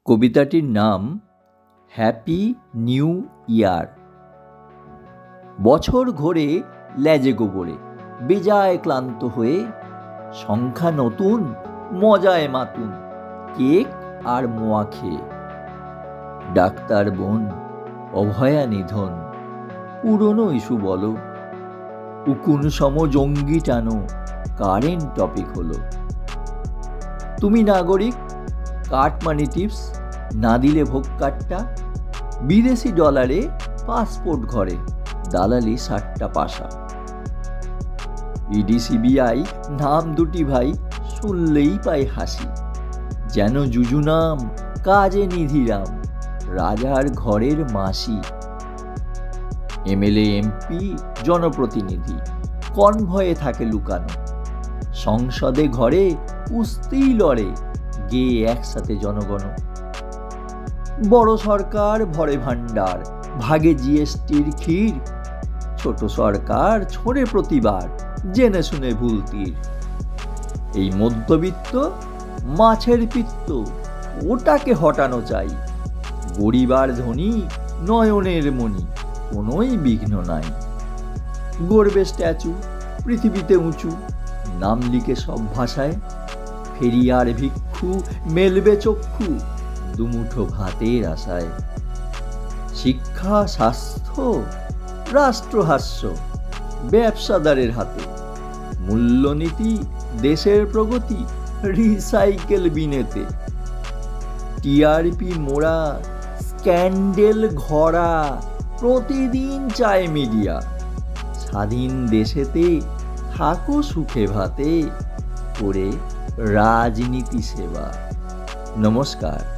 কবিতাটির নাম happy new year. বছর ঘোরে লেজে গোবরে, বেজায় ক্লান্ত হয়ে, সংখ্যা নতুন মজায় মাতুন, কেক আর মোয়া খেয়ে। ডাক্তার বোন অভয়া নিধন, পুরনো ইস্যু বলো, উকুন সম জঙ্গি টানো, কারেন্ট টপিক হলো। তুমি নাগরিক, কাট মানি টিপস না দিলে ভোগ কাটটা, বিদেশি ডলারে পাসপোর্ট ঘরে, দালালি 60টা পাশা। ইডি সিবিআই নাম দুটি ভাই শুনলেই পায় হাসি, যেন জুজুনাম কাজে নিধিরাম, রাজার ঘরের মাসি। এমএলএ এমপি জনপ্রতিনিধি কনভয়ে থাকে লুকানো, সংসদে ঘরে কুস্তিই লড়ে, গেয়ে একসাথে জনগণ। বড় সরকার ভরে ভাণ্ডার, ভাগে জিএসটির ক্ষীর, ছোট সরকার ছোড়ে প্রতিবার, জেনে শুনে ভুল তীর। এই মধ্যবিত্ত মাছের পিত্ত, ওটাকে হটানো চাই। গরিব আর ধনী নয়নের মণি, কোনোই বিঘ্ন নাই। গড়বে স্ট্যাচু পৃথিবীতে উঁচু, নাম লিখে সব ভাষায়, ফেরিয়ার ভিক্ষু মেলবে চক্ষু, দুমুঠো ভাতের আশায়। শিক্ষা স্বাস্থ্য রাষ্ট্রহাস্য ব্যবসাদারের হাতে, মূল্যনীতি দেশের প্রগতি রিসাইকেল বিনেতে। টিআরপি মোড়া স্ক্যান্ডেল ঘরা, প্রতিদিন চায় মিডিয়া। স্বাধীন দেশেতে থাকো সুখে ভাতে, করে রাজনীতি সেবা। নমস্কার।